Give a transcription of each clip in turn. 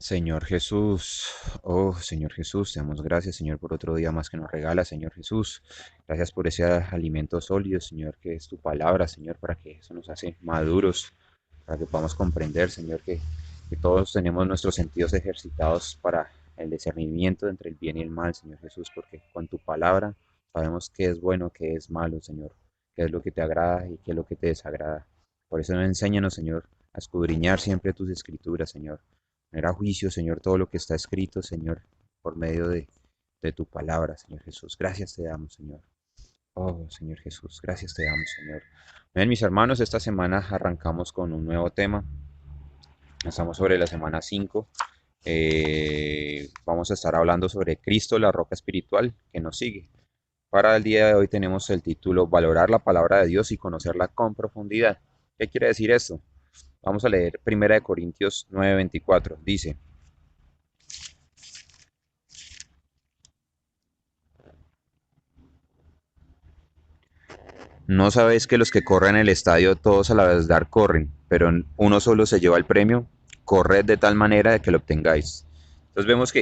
Señor Jesús, oh Señor Jesús, te damos gracias, Señor, por otro día más que nos regala, Señor Jesús. Gracias por ese alimento sólido, Señor, que es tu palabra, Señor, para que eso nos hace maduros, para que podamos comprender, Señor, que todos tenemos nuestros sentidos ejercitados para el discernimiento entre el bien y el mal, Señor Jesús, porque con tu palabra sabemos qué es bueno, qué es malo, Señor, qué es lo que te agrada y qué es lo que te desagrada. Por eso enséñanos, Señor, a escudriñar siempre tus escrituras, Señor, poner a juicio, Señor, todo lo que está escrito, Señor, por medio de tu palabra, Señor Jesús. Gracias te damos, Señor. Oh, Señor Jesús, gracias te damos, Señor. Bien, mis hermanos, esta semana arrancamos con un nuevo tema. Estamos sobre la semana 5. Vamos a estar hablando sobre Cristo, la roca espiritual que nos sigue. Para el día de hoy tenemos el título Valorar la palabra de Dios y conocerla con profundidad. ¿Qué quiere decir esto? Vamos a leer 1 Corintios 9:24. Dice, ¿no sabéis que los que corren el estadio todos a la vez dar corren, pero uno solo se lleva el premio? Corred de tal manera de que lo obtengáis. Entonces vemos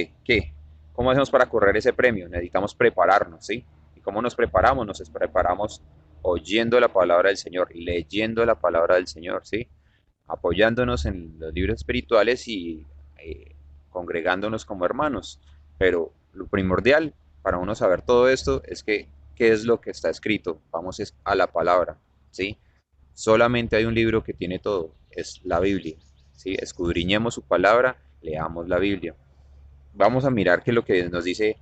¿cómo hacemos para correr ese premio? Necesitamos prepararnos, ¿sí? ¿Y cómo nos preparamos? Nos preparamos oyendo la palabra del Señor, leyendo la palabra del Señor, ¿sí? Apoyándonos en los libros espirituales y congregándonos como hermanos. Pero lo primordial para uno saber todo esto es que qué es lo que está escrito. Vamos a la palabra, ¿sí? Solamente hay un libro que tiene todo, es la Biblia, ¿sí? Escudriñemos su palabra, leamos la Biblia. Vamos a mirar que lo que nos dice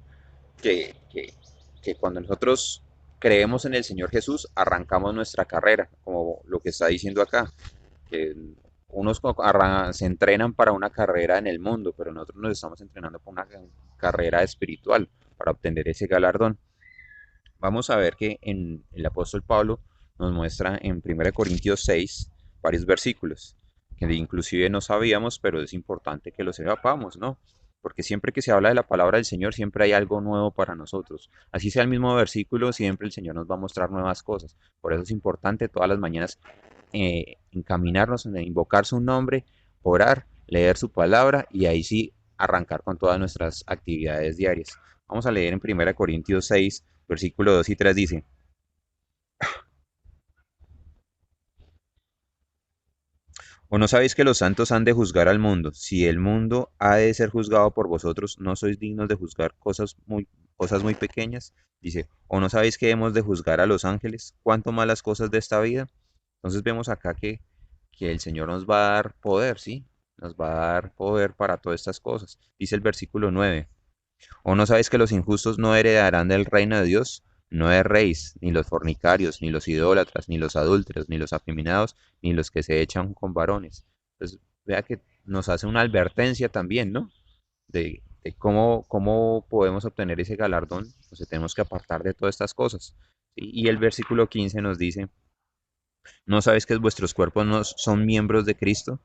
que, que, que cuando nosotros creemos en el Señor Jesús, arrancamos nuestra carrera, como lo que está diciendo acá, que unos se entrenan para una carrera en el mundo, pero nosotros nos estamos entrenando para una carrera espiritual, para obtener ese galardón. Vamos a ver que en el apóstol Pablo nos muestra en 1 Corintios 6 varios versículos que inclusive no sabíamos, pero es importante que los sepamos, ¿no? Porque siempre que se habla de la palabra del Señor, siempre hay algo nuevo para nosotros. Así sea el mismo versículo, siempre el Señor nos va a mostrar nuevas cosas. Por eso es importante todas las mañanas encaminarnos en invocar su nombre, orar, leer su palabra y ahí sí arrancar con todas nuestras actividades diarias. Vamos a leer en 1 Corintios 6 versículo 2 y 3 dice, ¿o no sabéis que los santos han de juzgar al mundo? Si el mundo ha de ser juzgado por vosotros, ¿no sois dignos de juzgar cosas muy pequeñas? Dice, ¿o no sabéis que hemos de juzgar a los ángeles? ¿Cuánto más las cosas de esta vida? Entonces vemos acá que el Señor nos va a dar poder, ¿sí? Nos va a dar poder para todas estas cosas. Dice el versículo 9. ¿O no sabéis que los injustos no heredarán del reino de Dios? No erréis, ni los fornicarios, ni los idólatras, ni los adúlteros, ni los afeminados, ni los que se echan con varones. Entonces, vea que nos hace una advertencia también, ¿no? De cómo podemos obtener ese galardón. Entonces, tenemos que apartar de todas estas cosas. ¿Sí? Y el versículo 15 nos dice, ¿no sabéis que vuestros cuerpos no son miembros de Cristo?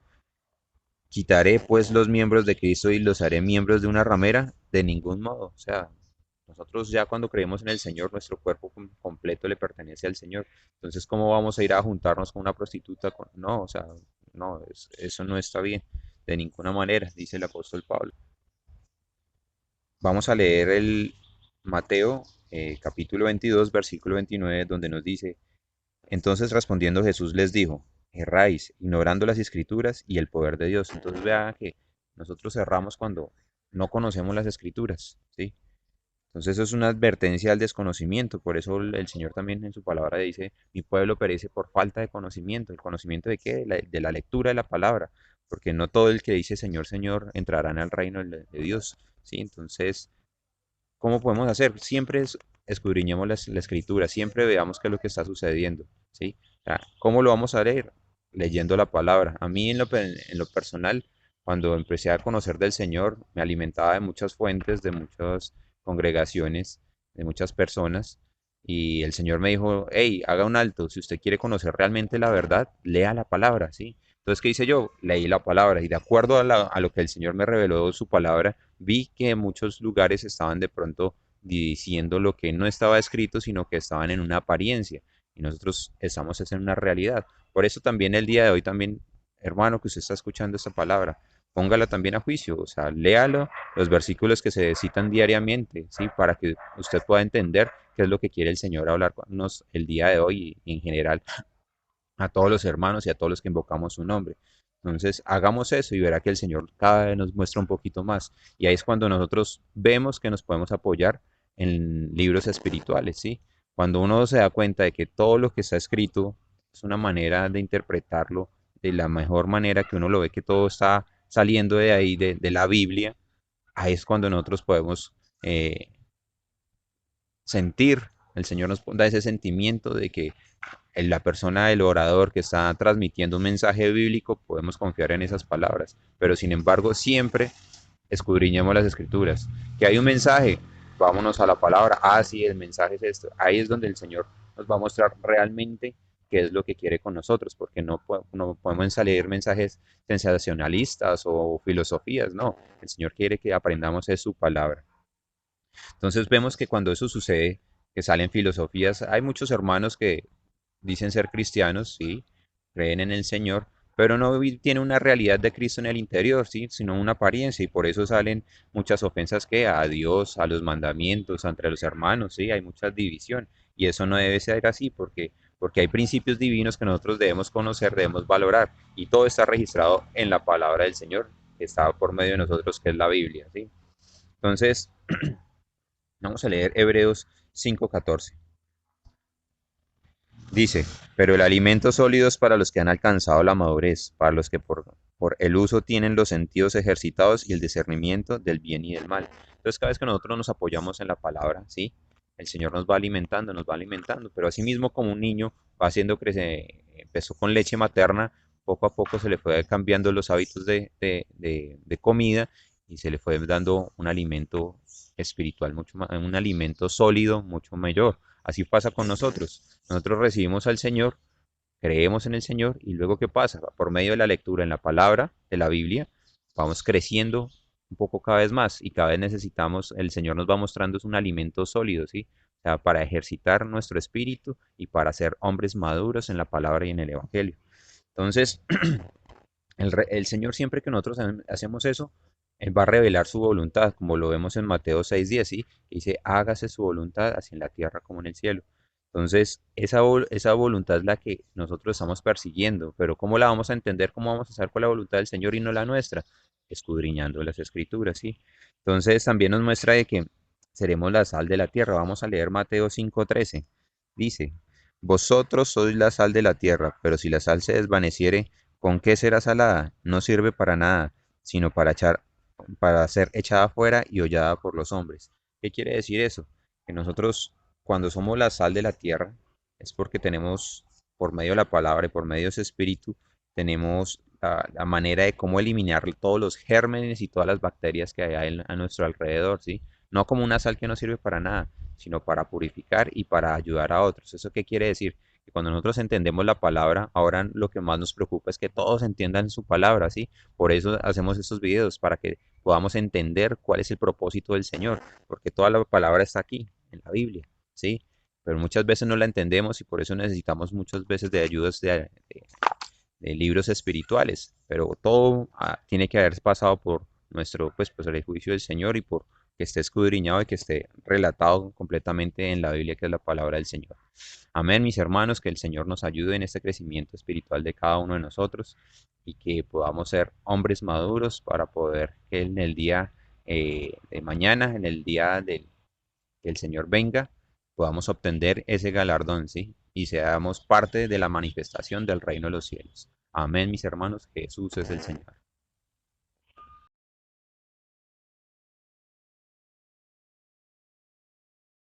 ¿Quitaré pues los miembros de Cristo y los haré miembros de una ramera? De ningún modo. O sea, nosotros ya cuando creemos en el Señor, nuestro cuerpo completo le pertenece al Señor. Entonces, ¿cómo vamos a ir a juntarnos con una prostituta? No, o sea, no, eso no está bien. De ninguna manera, dice el apóstol Pablo. Vamos a leer el Mateo capítulo 22, versículo 29, donde nos dice, entonces respondiendo Jesús les dijo, erráis, ignorando las escrituras y el poder de Dios. Entonces vea que nosotros erramos cuando no conocemos las escrituras, ¿sí? Entonces eso es una advertencia al desconocimiento. Por eso el Señor también en su palabra dice, mi pueblo perece por falta de conocimiento. ¿El conocimiento de qué? De la lectura de la palabra. Porque no todo el que dice Señor, Señor entrará en el reino de Dios, ¿sí? Entonces, ¿cómo podemos hacer? Siempre escudriñemos la escritura, siempre veamos qué es lo que está sucediendo, ¿sí? O sea, ¿cómo lo vamos a leer? Leyendo la palabra. A mí en lo personal, cuando empecé a conocer del Señor, me alimentaba de muchas fuentes, de muchas congregaciones, de muchas personas, y el Señor me dijo, hey, haga un alto, si usted quiere conocer realmente la verdad, lea la palabra, ¿sí? Entonces, ¿qué hice yo? Leí la palabra y de acuerdo a lo que el Señor me reveló su palabra, vi que en muchos lugares estaban de pronto diciendo lo que no estaba escrito, sino que estaban en una apariencia. Y nosotros estamos en una realidad. Por eso también el día de hoy, también, hermano, que usted está escuchando esta palabra, póngala también a juicio, o sea, léalo, los versículos que se citan diariamente, ¿sí? Para que usted pueda entender qué es lo que quiere el Señor hablarnos el día de hoy y en general a todos los hermanos y a todos los que invocamos su nombre. Entonces, hagamos eso y verá que el Señor cada vez nos muestra un poquito más. Y ahí es cuando nosotros vemos que nos podemos apoyar en libros espirituales, ¿sí? Cuando uno se da cuenta de que todo lo que está escrito es una manera de interpretarlo de la mejor manera, que uno lo ve que todo está saliendo de ahí, de la Biblia, ahí es cuando nosotros podemos sentir, el Señor nos da ese sentimiento de que en la persona del orador que está transmitiendo un mensaje bíblico, podemos confiar en esas palabras. Pero sin embargo, siempre escudriñemos las escrituras. Que hay un mensaje, vámonos a la palabra. Ah, sí, el mensaje es esto. Ahí es donde el Señor nos va a mostrar realmente qué es lo que quiere con nosotros, porque no podemos salir mensajes sensacionalistas o filosofías, no. El Señor quiere que aprendamos es su palabra. Entonces vemos que cuando eso sucede, que salen filosofías, hay muchos hermanos que dicen ser cristianos, sí, creen en el Señor, pero no tienen una realidad de Cristo en el interior, sí, sino una apariencia, y por eso salen muchas ofensas que a Dios, a los mandamientos, entre los hermanos, sí, hay mucha división, y eso no debe ser así, porque hay principios divinos que nosotros debemos conocer, debemos valorar, y todo está registrado en la palabra del Señor, que está por medio de nosotros, que es la Biblia, sí. Entonces, vamos a leer Hebreos 5:14. Dice, pero el alimento sólido es para los que han alcanzado la madurez, para los que por el uso tienen los sentidos ejercitados y el discernimiento del bien y del mal. Entonces, cada vez que nosotros nos apoyamos en la palabra, ¿sí? El Señor nos va alimentando, pero asimismo como un niño va haciendo crecer, empezó con leche materna, poco a poco se le fue cambiando los hábitos de comida y se le fue dando un alimento espiritual, mucho más, un alimento sólido, mucho mayor. Así pasa con nosotros. Nosotros recibimos al Señor, creemos en el Señor y luego ¿qué pasa? Por medio de la lectura en la palabra de la Biblia, vamos creciendo un poco cada vez más y cada vez necesitamos, el Señor nos va mostrando es un alimento sólido, ¿sí? O sea, para ejercitar nuestro espíritu y para ser hombres maduros en la palabra y en el Evangelio. Entonces, el Señor siempre que nosotros hacemos eso, Él va a revelar su voluntad, como lo vemos en Mateo 6:10, ¿sí? Que dice, hágase su voluntad así en la tierra como en el cielo. Entonces, esa voluntad es la que nosotros estamos persiguiendo, pero ¿cómo la vamos a entender? ¿Cómo vamos a saber cuál es la voluntad del Señor y no la nuestra? Escudriñando las escrituras, ¿sí? Entonces, también nos muestra de que seremos la sal de la tierra. Vamos a leer Mateo 5:13. Dice, vosotros sois la sal de la tierra, pero si la sal se desvaneciere, ¿con qué será salada? No sirve para nada, sino para ser echada afuera y hollada por los hombres. ¿Qué quiere decir eso? Que nosotros, cuando somos la sal de la tierra, es porque tenemos, por medio de la palabra y por medio de ese espíritu, tenemos la manera de cómo eliminar todos los gérmenes y todas las bacterias que hay a nuestro alrededor, ¿sí? No como una sal que no sirve para nada, sino para purificar y para ayudar a otros. ¿Eso qué quiere decir? Que cuando nosotros entendemos la palabra, ahora lo que más nos preocupa es que todos entiendan su palabra, ¿sí? Por eso hacemos estos videos, para que podamos entender cuál es el propósito del Señor, porque toda la palabra está aquí, en la Biblia, ¿sí? Pero muchas veces no la entendemos y por eso necesitamos muchas veces de ayudas de libros espirituales, pero todo tiene que haber pasado por pues el juicio del Señor y por que esté escudriñado y que esté relatado completamente en la Biblia, que es la palabra del Señor. Amén, mis hermanos, que el Señor nos ayude en este crecimiento espiritual de cada uno de nosotros y que podamos ser hombres maduros para poder que en el día de mañana, en el día que el Señor venga, podamos obtener ese galardón, ¿sí? Y seamos parte de la manifestación del reino de los cielos. Amén, mis hermanos, Jesús es el Señor.